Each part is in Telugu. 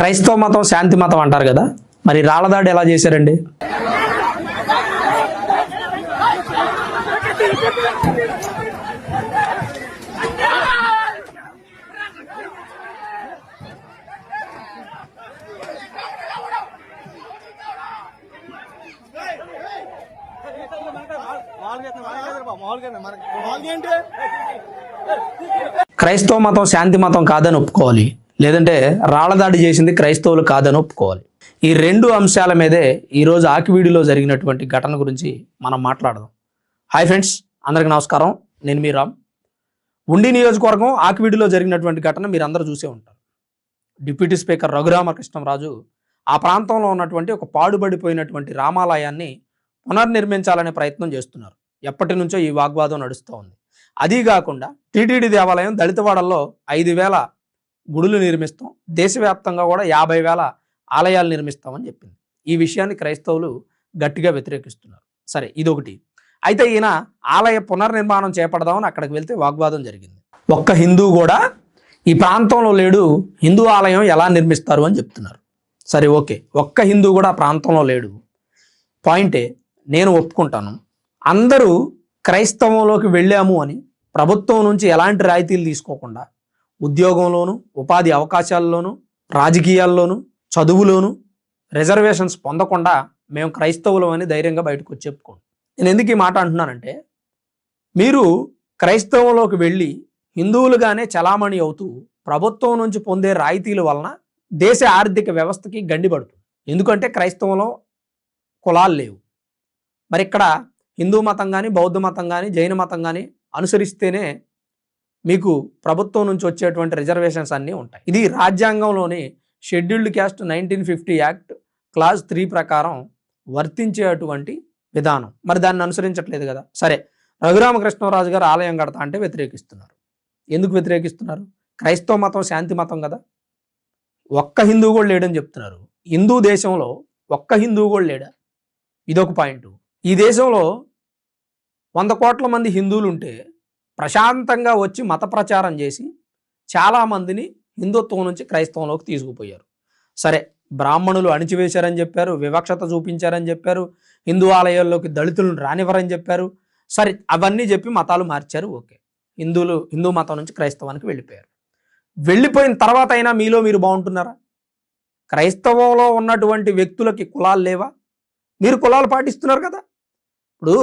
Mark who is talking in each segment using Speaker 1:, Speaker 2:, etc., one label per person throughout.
Speaker 1: క్రైస్తవ మతం శాంతి మతం అంటారు కదా, మరి రాళ్ళదాడి ఎలా చేశారండి? క్రైస్తవ మతం శాంతి మతం కాదని ఒప్పుకోవాలి, లేదంటే రాళ్ళదాడి చేసింది క్రైస్తవులు కాదని ఒప్పుకోవాలి. ఈ రెండు అంశాల మీదే ఈరోజు ఆకివీడిలో జరిగినటువంటి ఘటన గురించి మనం మాట్లాడదాం. హాయ్ ఫ్రెండ్స్, అందరికీ నమస్కారం. నేను మీ రామ్. ఉండి నియోజకవర్గం ఆకివీడిలో జరిగినటువంటి ఘటన మీరు అందరూ చూసే ఉంటారు. డిప్యూటీ స్పీకర్ రఘురామకృష్ణంరాజు ఆ ప్రాంతంలో ఉన్నటువంటి ఒక పాడుబడిపోయినటువంటి రామాలయాన్ని పునర్నిర్మించాలనే ప్రయత్నం చేస్తున్నారు. ఎప్పటి నుంచో ఈ వాగ్వాదం నడుస్తూ ఉంది. అదీ కాకుండా టీటీడీ దేవాలయం దళితవాడల్లో 5,000 గుడులు నిర్మిస్తాం, దేశవ్యాప్తంగా కూడా 50,000 ఆలయాలు నిర్మిస్తామని చెప్పింది. ఈ విషయాన్ని క్రైస్తవులు గట్టిగా వ్యతిరేకిస్తున్నారు. సరే, ఇదొకటి. అయితే ఈయన ఆలయ పునర్నిర్మాణం చేపడదామని అక్కడికి వెళ్తే వాగ్వాదం జరిగింది. ఒక్క హిందూ కూడా ఈ ప్రాంతంలో లేడు, హిందూ ఆలయం ఎలా నిర్మిస్తారు అని చెప్తున్నారు. సరే, ఓకే, ఒక్క హిందూ కూడా ఆ ప్రాంతంలో లేడు, పాయింటే, నేను ఒప్పుకుంటాను. అందరూ క్రైస్తవంలోకి వెళ్ళాము అని ప్రభుత్వం నుంచి ఎలాంటి రాయితీలు తీసుకోకుండా ఉద్యోగంలోను, ఉపాధి అవకాశాల్లోనూ, రాజకీయాల్లోనూ, చదువులోనూ రిజర్వేషన్స్ పొందకుండా మేము క్రైస్తవులం అని ధైర్యంగా బయటకు వచ్చి చెప్పుకోండి. నేను ఎందుకు ఈ మాట అంటున్నానంటే, మీరు క్రైస్తవంలోకి వెళ్ళి హిందువులుగానే చలామణి అవుతూ ప్రభుత్వం నుంచి పొందే రాయితీల వలన దేశ ఆర్థిక వ్యవస్థకి గండిపడుతుంది. ఎందుకంటే క్రైస్తవంలో కులాలు లేవు. మరి ఇక్కడ హిందూ మతం కానీ, బౌద్ధ మతం కానీ, జైన మతం కానీ అనుసరిస్తేనే మీకు ప్రభుత్వం నుంచి వచ్చేటువంటి రిజర్వేషన్స్ అన్నీ ఉంటాయి. ఇది రాజ్యాంగంలోని షెడ్యూల్డ్ క్యాస్ట్ 1950 యాక్ట్ క్లాజ్ 3 ప్రకారం వర్తించేటువంటి విధానం. మరి దాన్ని అనుసరించట్లేదు కదా. సరే, రఘురామకృష్ణరాజు గారు ఆలయం కడతా అంటే వ్యతిరేకిస్తున్నారు. ఎందుకు వ్యతిరేకిస్తున్నారు? క్రైస్తవ మతం శాంతి మతం కదా, ఒక్క హిందూ కూడా లేడని చెప్తున్నారు. హిందూ దేశంలో ఒక్క హిందూ కూడా లేడా? ఇదొక పాయింట్. ఈ దేశంలో 100 కోట్ల మంది హిందువులు ఉంటే ప్రశాంతంగా వచ్చి మత ప్రచారం చేసి చాలామందిని హిందుత్వం నుంచి క్రైస్తవంలోకి తీసుకుపోయారు. సరే, బ్రాహ్మణులు అణిచివేశారని చెప్పారు, వివక్షత చూపించారని చెప్పారు, హిందూ ఆలయాల్లోకి దళితులను రానివ్వరని చెప్పారు. సరే, అవన్నీ చెప్పి మతాలు మార్చారు. ఓకే, హిందూ మతం నుంచి క్రైస్తవానికి వెళ్ళిపోయారు. వెళ్ళిపోయిన తర్వాత అయినా మీలో మీరు బాగుంటున్నారా? క్రైస్తవంలో ఉన్నటువంటి వ్యక్తులకి కులాలు లేవా? మీరు కులాలు పాటిస్తున్నారు కదా. ఇప్పుడు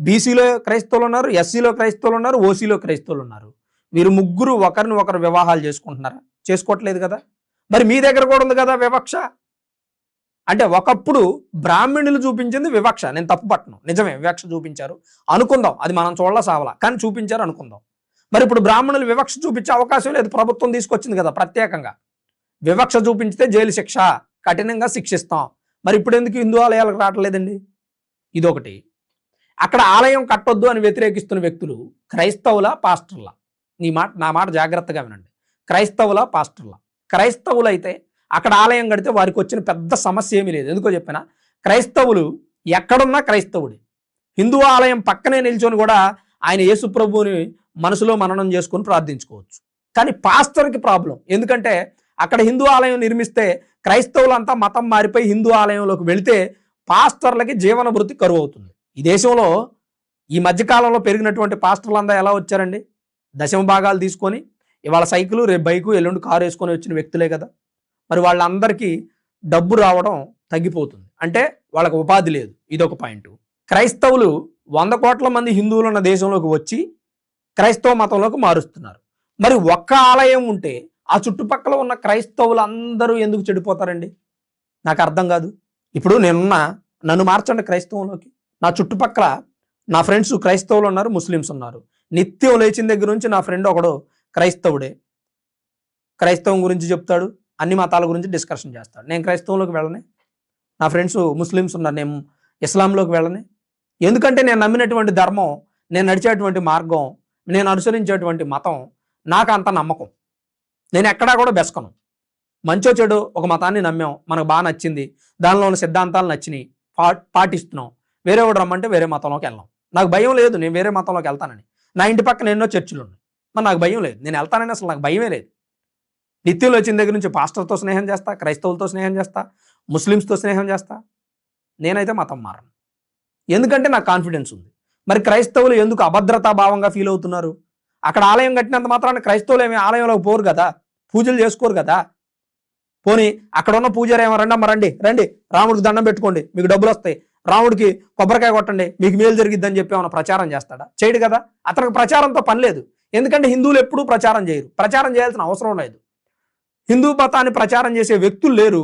Speaker 1: బీసీలో క్రైస్తవులు ఉన్నారు, ఎస్సీలో క్రైస్తవులు ఉన్నారు, ఓసీలో క్రైస్తవులు ఉన్నారు. వీరు ముగ్గురు ఒకరిని ఒకరు వివాహాలు చేసుకుంటున్నారా? చేసుకోవట్లేదు కదా. మరి మీ దగ్గర కూడా ఉంది కదా వివక్ష. అంటే ఒకప్పుడు బ్రాహ్మణులు చూపించింది వివక్ష, నేను తప్పు పట్టను, నిజమే వివక్ష చూపించారు అనుకుందాం, అది మనం చూడలా సావలా, కానీ చూపించారు అనుకుందాం. మరి ఇప్పుడు బ్రాహ్మణులు వివక్ష చూపించే అవకాశం లేదు, ప్రభుత్వం తీసుకొచ్చింది కదా ప్రత్యేకంగా. వివక్ష చూపించితే జైలు శిక్ష, కఠినంగా శిక్షిస్తాం. మరి ఇప్పుడు ఎందుకు హిందూ ఆలయాలకు రావట్లేదండి? ఇదొకటి. అక్కడ ఆలయం కట్టొద్దు అని వ్యతిరేకిస్తున్న వ్యక్తులు క్రైస్తవుల, పాస్టర్ల? నా మాట జాగ్రత్తగా వినండి. క్రైస్తవుల, పాస్టర్ల? క్రైస్తవులు అయితే అక్కడ ఆలయం కడితే వారికి వచ్చిన పెద్ద సమస్య ఏమీ లేదు. ఎందుకో చెప్పినా, క్రైస్తవులు ఎక్కడున్నా క్రైస్తవుడి. హిందూ ఆలయం పక్కనే నిల్చొని కూడా ఆయన యేసు ప్రభువుని మనసులో మననం చేసుకొని ప్రార్థించుకోవచ్చు. కానీ పాస్టర్కి ప్రాబ్లం. ఎందుకంటే అక్కడ హిందూ ఆలయం నిర్మిస్తే క్రైస్తవులంతా మతం మారిపోయి హిందూ ఆలయంలోకి వెళితే పాస్టర్లకి జీవన భృతి కరువు అవుతుంది. ఈ దేశంలో ఈ మధ్యకాలంలో పెరిగినటువంటి పాస్టర్లంతా ఎలా వచ్చారండి? దశమ భాగాలు తీసుకొని ఇవాళ సైకిల్, రేపు బైకు, ఎల్లుండి కారు వేసుకొని వచ్చిన వ్యక్తులే కదా. మరి వాళ్ళందరికీ డబ్బు రావడం తగ్గిపోతుంది, అంటే వాళ్ళకి ఉపాధి లేదు. ఇదొక పాయింట్. క్రైస్తవులు 100 కోట్ల మంది హిందువులు ఉన్న దేశంలోకి వచ్చి క్రైస్తవ మతంలోకి మారుస్తున్నారు. మరి ఒక్క ఆలయం ఉంటే ఆ చుట్టుపక్కల ఉన్న క్రైస్తవులు అందరూ ఎందుకు చెడిపోతారండి? నాకు అర్థం కాదు. ఇప్పుడు నన్ను మార్చండి క్రైస్తవంలోకి. నా చుట్టుపక్కల నా ఫ్రెండ్స్ క్రైస్తవులు ఉన్నారు, ముస్లిమ్స్ ఉన్నారు. నిత్యం లేచిన దగ్గర నుంచి నా ఫ్రెండ్ ఒకడు క్రైస్తవుడే, క్రైస్తవం గురించి చెప్తాడు, అన్ని మతాల గురించి డిస్కషన్ చేస్తాడు. నేను క్రైస్తవంలోకి వెళ్ళనే. నా ఫ్రెండ్స్ ముస్లిమ్స్ ఉన్నారు, నేను ఇస్లాంలోకి వెళ్ళనే. ఎందుకంటే నేను నమ్మినటువంటి ధర్మం, నేను నడిచేటువంటి మార్గం, నేను అనుసరించేటువంటి మతం నాకు అంత నమ్మకం. నేను ఎక్కడా కూడా బెసకను. మంచో చెడు ఒక మతాన్ని నమ్మాం, మనకు బాగా నచ్చింది, దానిలో ఉన్న సిద్ధాంతాలు నచ్చినాయి, పాటిస్తున్నాం. వేరే వాడు రమ్మంటే వేరే మతంలోకి వెళ్ళాం. నాకు భయం లేదు నేను వేరే మతంలోకి వెళ్తానని. నా ఇంటి పక్కన ఎన్నో చర్చిలు ఉన్నాయి, మరి నాకు భయం లేదు, నేను వెళ్తానని అసలు నాకు భయమే లేదు. నిత్యంలో వచ్చిన దగ్గర నుంచి పాస్టర్తో స్నేహం చేస్తా, క్రైస్తవులతో స్నేహం చేస్తా, ముస్లిమ్స్తో స్నేహం చేస్తా. నేనైతే మతం మారను. ఎందుకంటే నాకు కాన్ఫిడెన్స్ ఉంది. మరి క్రైస్తవులు ఎందుకు అభద్రతా భావంగా ఫీల్ అవుతున్నారు? అక్కడ ఆలయం కట్టినంత మాత్రాన క్రైస్తవులు ఏమి ఆలయంలోకి పోరు కదా, పూజలు చేసుకోరు కదా. పోనీ అక్కడ ఉన్న పూజారి ఏమో రండి రండి రాముడికి దండం పెట్టుకోండి మీకు డబ్బులు వస్తాయి, రాముడికి కొబ్బరికాయ కొట్టండి మీకు మేలు జరిగిద్దని చెప్పి ఏమైనా ప్రచారం చేస్తాడా? చేయడు కదా. అతనికి ప్రచారంతో పని లేదు. ఎందుకంటే హిందువులు ఎప్పుడూ ప్రచారం చేయరు, ప్రచారం చేయాల్సిన అవసరం లేదు. హిందూ మతాన్ని ప్రచారం చేసే వ్యక్తులు లేరు.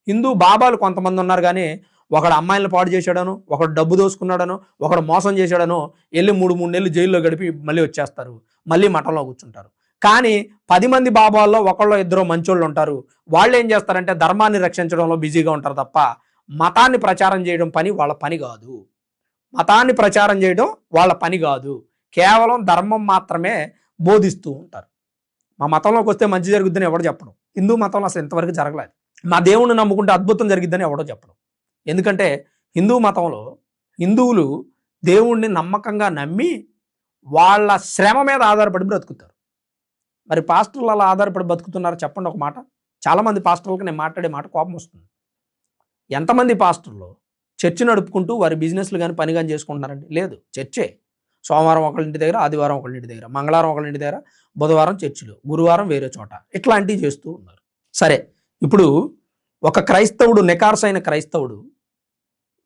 Speaker 1: హిందూ బాబాలు కొంతమంది ఉన్నారు, కానీ ఒకడు అమ్మాయిలను పాడు చేశాడను, ఒకడు డబ్బు దోసుకున్నాడను, ఒకడు మోసం చేశాడను వెళ్ళి 3 నెలలు జైల్లో గడిపి మళ్ళీ వచ్చేస్తారు, మళ్ళీ మఠంలో కూర్చుంటారు. కానీ 10 మంది బాబాల్లో ఒకళ్ళో ఇద్దరు మంచోళ్ళు ఉంటారు. వాళ్ళు ఏం చేస్తారంటే ధర్మాన్ని రక్షించడంలో బిజీగా ఉంటారు తప్ప మతాన్ని ప్రచారం చేయడం వాళ్ళ పని కాదు. మతాన్ని ప్రచారం చేయడం వాళ్ళ పని కాదు. కేవలం ధర్మం మాత్రమే బోధిస్తూ ఉంటారు. మా మతంలోకి వస్తే మంచి జరుగుద్దని ఎవడో చెప్పడం. హిందూ మతంలో అసలు ఇంతవరకు జరగలేదు. మా దేవుణ్ణి నమ్ముకుంటే అద్భుతం జరిగిద్దని ఎవడో చెప్పడం. ఎందుకంటే హిందూ మతంలో హిందువులు దేవుణ్ణి నమ్మకంగా నమ్మి వాళ్ళ శ్రమ మీద ఆధారపడి బ్రతుకుతారు. మరి పాస్టర్లు అలా ఆధారపడి బతుకుతున్నారు చెప్పండి ఒక మాట. చాలామంది పాస్టర్లకు నేను మాట్లాడే మాట కోపం వస్తుంది. ఎంతమంది పాస్టర్లు చర్చి నడుపుకుంటూ వారి బిజినెస్లు కానీ పని కానీ చేసుకుంటున్నారండి? లేదు, చర్చే. సోమవారం ఒకళ్ళింటి దగ్గర, ఆదివారం ఒకళ్ళింటి దగ్గర, మంగళవారం ఒకళ్ళింటి దగ్గర, బుధవారం చర్చిలో, గురువారం వేరే చోట, ఇట్లాంటివి చేస్తూ ఉన్నారు. సరే, ఇప్పుడు ఒక క్రైస్తవుడు, నికార్సైన క్రైస్తవుడు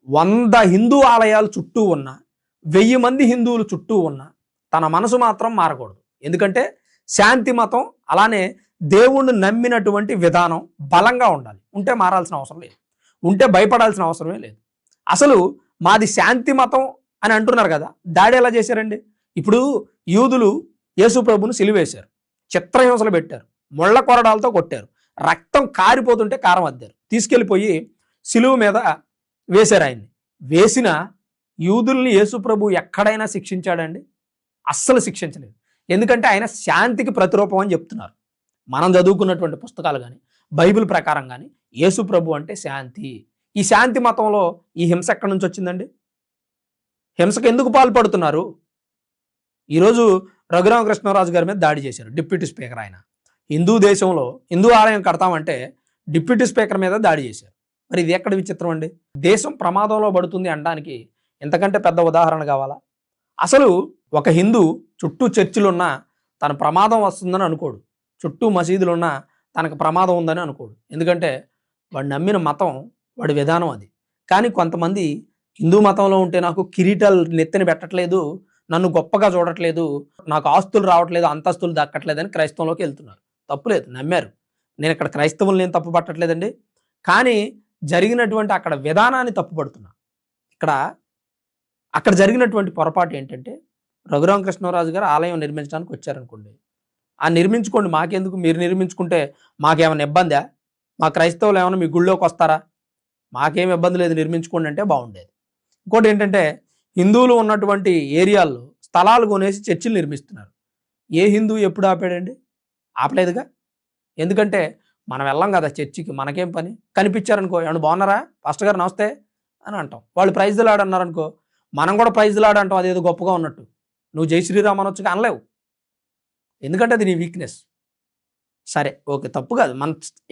Speaker 1: 100 హిందూ ఆలయాలు చుట్టూ ఉన్న, 1000 మంది హిందువులు చుట్టూ ఉన్న తన మనసు మాత్రం మారకూడదు. ఎందుకంటే శాంతి మతం అలానే దేవుణ్ణి నమ్మినటువంటి విధానం బలంగా ఉండాలి. ఉంటే మారాల్సిన అవసరం లేదు, ఉంటే భయపడాల్సిన అవసరమే లేదు. అసలు మాది శాంతి మతం అని అంటున్నారు కదా, దాడి ఎలా చేశారండి? ఇప్పుడు యూదులు యేసు ప్రభును సిలువేశారు, చిత్రహింసలు పెట్టారు, ముళ్ళ కొరడాలతో కొట్టారు, రక్తం కారిపోతుంటే కారం అద్దారు, తీసుకెళ్ళిపోయి సిలువ మీద వేశారు ఆయన్ని. వేసిన యూదుల్ని యేసు ప్రభు ఎక్కడైనా శిక్షించాడండి? అస్సలు శిక్షించలేదు. ఎందుకంటే ఆయన శాంతికి ప్రతిరూపం అని చెప్తున్నారు. మనం చదువుకున్నటువంటి పుస్తకాలు కానీ బైబిల్ ప్రకారం కానీ యేసు ప్రభు అంటే శాంతి. ఈ శాంతి మతంలో ఈ హింస ఎక్కడి నుంచి వచ్చిందండి? హింసకు ఎందుకు పాల్పడుతున్నారు? ఈరోజు రఘురామకృష్ణరాజు గారి మీద దాడి చేశారు, డిప్యూటీ స్పీకర్. ఆయన హిందూ దేశంలో హిందూ ఆలయం కడతామంటే డిప్యూటీ స్పీకర్ మీద దాడి చేశారు. మరి ఇది ఎక్కడ విచిత్రం అండి? దేశం ప్రమాదంలో పడుతుంది అనడానికి ఎంతకంటే పెద్ద ఉదాహరణ కావాలా? అసలు ఒక హిందూ చుట్టూ చర్చిలున్నా తన ప్రమాదం వస్తుందని అనుకోడు, చుట్టూ మసీదులున్నా తనకు ప్రమాదం ఉందని అనుకోడు. ఎందుకంటే వాడు నమ్మిన మతం, వాడి విధానం అది. కానీ కొంతమంది హిందూ మతంలో ఉంటే నాకు కిరీటాలు నెత్తిన పెట్టట్లేదు, నన్ను గొప్పగా చూడట్లేదు, నాకు ఆస్తులు రావట్లేదు, అంతస్తులు దక్కట్లేదని క్రైస్తవంలోకి వెళ్తున్నారు. తప్పులేదు, నమ్మారు. నేను ఇక్కడ క్రైస్తవులు నేను తప్పు పట్టట్లేదండి, కానీ జరిగినటువంటి అక్కడ విధానాన్ని తప్పుపడుతున్నా. అక్కడ జరిగినటువంటి పొరపాటు ఏంటంటే, రఘురామకృష్ణరాజు గారు ఆలయం నిర్మించడానికి వచ్చారనుకోండి, ఆ నిర్మించుకోండి, మాకెందుకు, మీరు నిర్మించుకుంటే మాకేమైనా ఇబ్బందా? మా క్రైస్తవులు ఏమైనా మీ గుళ్ళోకి వస్తారా? మాకేం ఇబ్బంది లేదు, నిర్మించుకోండి అంటే బాగుండేది. ఇంకోటి ఏంటంటే, హిందువులు ఉన్నటువంటి ఏరియాల్లో స్థలాలు కొనేసి చర్చిలు నిర్మిస్తున్నారు. ఏ హిందువు ఎప్పుడు ఆపాడండి? ఆపలేదుగా. ఎందుకంటే మనం వెళ్ళాం కదా చర్చికి, మనకేం పని? కనిపించారనుకో, ఏమన్నా బాగున్నారా పాస్టర్ గారు నమస్తే అని అంటాం. వాళ్ళు ప్రైజ్ లాడ్ అన్నారనుకో, మనం కూడా ప్రైజ్ లాడ్ అంటాం, అదేదో గొప్పగా ఉన్నట్టు. నువ్వు జై శ్రీరామ్ అనొచ్చుగా, అనలేవు. ఎందుకంటే అది నీ వీక్నెస్. సరే, ఓకే, తప్పు కాదు.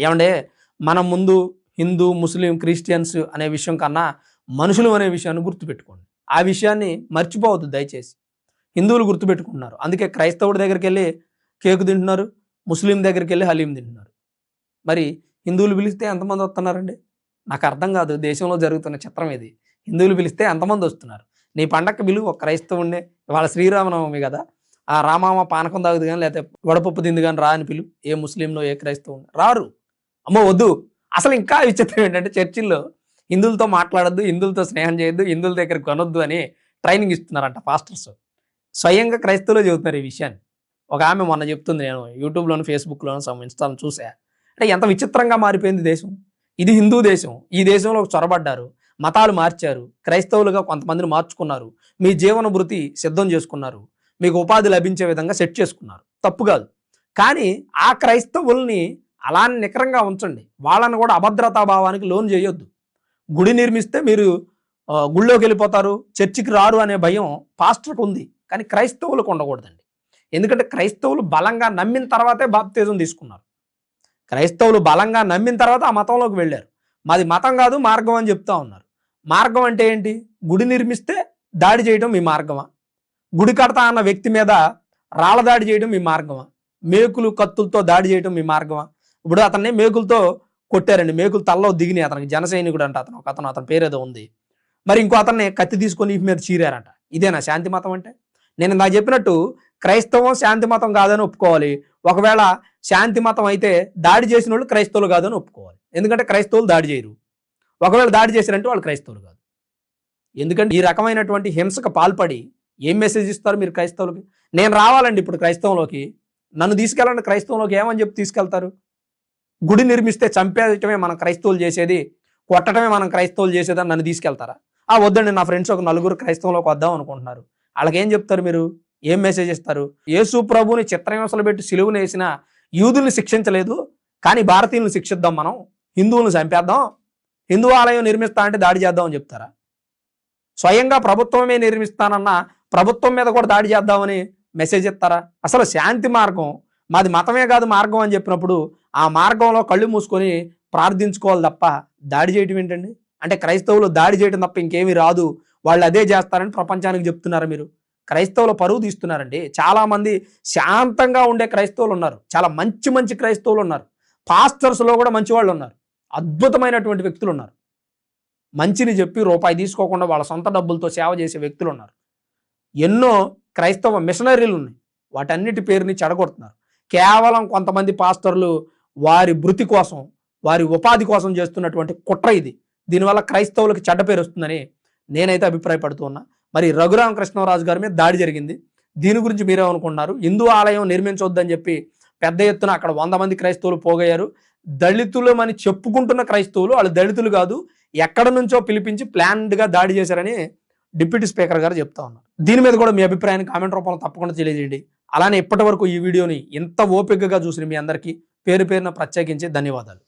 Speaker 1: ఏమంటే మనం ముందు హిందూ, ముస్లిం, క్రిస్టియన్స్ అనే విషయం కన్నా మనుషులు అనే విషయాన్ని గుర్తుపెట్టుకోండి. ఆ విషయాన్ని మర్చిపోవద్దు దయచేసి. హిందువులు గుర్తుపెట్టుకుంటున్నారు, అందుకే క్రైస్తవుడి దగ్గరికి వెళ్ళి కేకు తింటున్నారు, ముస్లిం దగ్గరికి వెళ్ళి హలీం తింటున్నారు. మరి హిందువులు పిలిస్తే ఎంతమంది వస్తున్నారండి? నాకు అర్థం కాదు. దేశంలో జరుగుతున్న చిత్రం ఇది. హిందువులు పిలిస్తే ఎంతమంది వస్తున్నారు? నీ పండక్కి పిలువు ఒక క్రైస్తవుడిని. ఇవాళ శ్రీరామనవమి కదా, ఆ రామామ పానకం తాగుదు కానీ లేకపోతే వడపప్పు తింది కానీ రా అని పిలువు. ఏ ముస్లింలో ఏ క్రైస్తవుని రారు. అమ్మో వద్దు. అసలు ఇంకా విచిత్రం ఏంటంటే, చర్చిల్లో హిందువులతో మాట్లాడొద్దు, హిందువులతో స్నేహం చేయొద్దు, హిందువుల దగ్గర కొనొద్దు అని ట్రైనింగ్ ఇస్తున్నారంట పాస్టర్స్. స్వయంగా క్రైస్తవులు చెబుతున్నారు ఈ విషయాన్ని. ఒక ఆమె మొన్న చెప్తుంది, నేను యూట్యూబ్లోను, ఫేస్బుక్లోను, ఇన్స్టాలో చూసా. అంటే ఎంత విచిత్రంగా మారిపోయింది దేశం. ఇది హిందూ దేశం. ఈ దేశంలో చొరబడ్డారు, మతాలు మార్చారు, క్రైస్తవులుగా కొంతమందిని మార్చుకున్నారు, మీ జీవన భృతి సిద్ధం చేసుకున్నారు, మీకు ఉపాధి లభించే విధంగా సెట్ చేసుకున్నారు. తప్పు కాదు. కానీ ఆ క్రైస్తవుల్ని అలా నికరంగా ఉంచండి. వాళ్ళని కూడా అభద్రతా భావానికి లోన్ చేయొద్దు. గుడి నిర్మిస్తే మీరు గుళ్ళోకి వెళ్ళిపోతారు, చర్చికి రారు అనే భయం పాస్టర్కి ఉంది, కానీ క్రైస్తవులకు ఉండకూడదండి. ఎందుకంటే క్రైస్తవులు బలంగా నమ్మిన తర్వాతే బాప్తిజం తీసుకున్నారు. క్రైస్తవులు బలంగా నమ్మిన తర్వాత ఆ మతంలోకి వెళ్ళారు. మాది మతం కాదు మార్గం అని చెప్తా ఉన్నారు. మార్గం అంటే ఏంటి? గుడి నిర్మిస్తే దాడి చేయడం మీ మార్గమా? గుడి కడతా అన్న వ్యక్తి మీద రాళ్ళ దాడి చేయడం మీ మార్గమా? మేకులు కత్తులతో దాడి చేయడం మీ మార్గమా? ఇప్పుడు అతన్ని మేకులతో కొట్టారండి, మేకులు తల్లో దిగినాయి. అతనికి జన సైనికుడు అంట అతని పేరు ఏదో ఉంది. మరి ఇంకో అతన్ని కత్తి తీసుకొని ఈ మీద చీరారంట. ఇదేనా శాంతి మతం అంటే? నేను ఇందాక చెప్పినట్టు క్రైస్తవం శాంతి మతం కాదని ఒప్పుకోవాలి. ఒకవేళ శాంతి మతం అయితే దాడి చేసిన వాళ్ళు క్రైస్తవులు కాదని ఒప్పుకోవాలి. ఎందుకంటే క్రైస్తవులు దాడి చేయరు. ఒకవేళ దాడి చేశారంటే వాళ్ళు క్రైస్తవులు కాదు. ఎందుకంటే ఈ రకమైనటువంటి హింసకు పాల్పడి ఏం మెసేజ్ ఇస్తారు మీరు క్రైస్తవులకి? నేను రావాలండి ఇప్పుడు క్రైస్తవంలోకి, నన్ను తీసుకెళ్ళండి క్రైస్తవంలోకి, ఏమని చెప్పి తీసుకెళ్తారు? గుడి నిర్మిస్తే చంపేయటమే మనం క్రైస్తవులు చేసేది, కొట్టడమే మనం క్రైస్తవులు చేసేదని నన్ను తీసుకెళ్తారా? వద్దండి, నా ఫ్రెండ్స్ ఒక నలుగురు క్రైస్తవంలోకి వద్దాం అనుకుంటున్నారు, వాళ్ళకి ఏం చెప్తారు మీరు? ఏం మెసేజ్ ఇస్తారు? యేసు ప్రభుని చిత్రహింసలు పెట్టి సిలువను వేసిన యూదుల్ని శిక్షించలేదు, కానీ భారతీయులను శిక్షిద్దాం, మనం హిందువులను చంపేద్దాం, హిందూ ఆలయం నిర్మిస్తా అంటే దాడి చేద్దాం అని చెప్తారా? స్వయంగా ప్రభుత్వమే నిర్మిస్తానన్న ప్రభుత్వం మీద కూడా దాడి చేద్దామని మెసేజ్ ఇస్తారా? అసలు శాంతి మార్గం మాది మతమే కాదు మార్గం అని చెప్పినప్పుడు ఆ మార్గంలో కళ్ళు మూసుకొని ప్రార్థించుకోవాలి తప్ప దాడి చేయటం ఏంటండి? అంటే క్రైస్తవులు దాడి చేయడం తప్ప ఇంకేమీ రాదు, వాళ్ళు అదే చేస్తారని ప్రపంచానికి చెప్తున్నారా మీరు? క్రైస్తవుల పరువు తీస్తున్నారండి. చాలా మంది శాంతంగా ఉండే క్రైస్తవులు ఉన్నారు, చాలా మంచి మంచి క్రైస్తవులు ఉన్నారు, పాస్టర్స్లో కూడా మంచి వాళ్ళు ఉన్నారు, అద్భుతమైనటువంటి వ్యక్తులు ఉన్నారు. మంచిని చెప్పి రూపాయి తీసుకోకుండా వాళ్ళ సొంత డబ్బులతో సేవ చేసే వ్యక్తులు ఉన్నారు. ఎన్నో క్రైస్తవ మిషనరీలు ఉన్నాయి, వాటన్నిటి పేరుని చెడగొడుతున్నారు. కేవలం కొంతమంది పాస్టర్లు వారి వృత్తి కోసం, వారి ఉపాధి కోసం చేస్తున్నటువంటి కుట్ర ఇది. దీనివల్ల క్రైస్తవులకు చెడ్డ పేరు వస్తుందని నేనైతే అభిప్రాయపడుతూ ఉన్నా. మరి రఘురామకృష్ణరాజు గారి మీద దాడి జరిగింది, దీని గురించి మీరేమనుకుంటున్నారు? హిందూ ఆలయం నిర్మించొద్దని చెప్పి పెద్ద ఎత్తున అక్కడ 100 మంది క్రైస్తవులు పోగయ్యారు. దళితులమని చెప్పుకుంటున్న క్రైస్తవులు, వాళ్ళు దళితులు కాదు, ఎక్కడ నుంచో పిలిపించి ప్లాన్డ్గా దాడి చేశారని డిప్యూటీ స్పీకర్ గారు చెప్తా ఉన్నారు. దీని మీద కూడా మీ అభిప్రాయాన్ని కామెంట్ రూపంలో తప్పకుండా తెలియజేయండి. అలానే ఇప్పటి వరకు ఈ వీడియోని ఎంత ఓపికగా చూసిన మీ అందరికీ పేరు పేరున ప్రత్యేకించి ధన్యవాదాలు.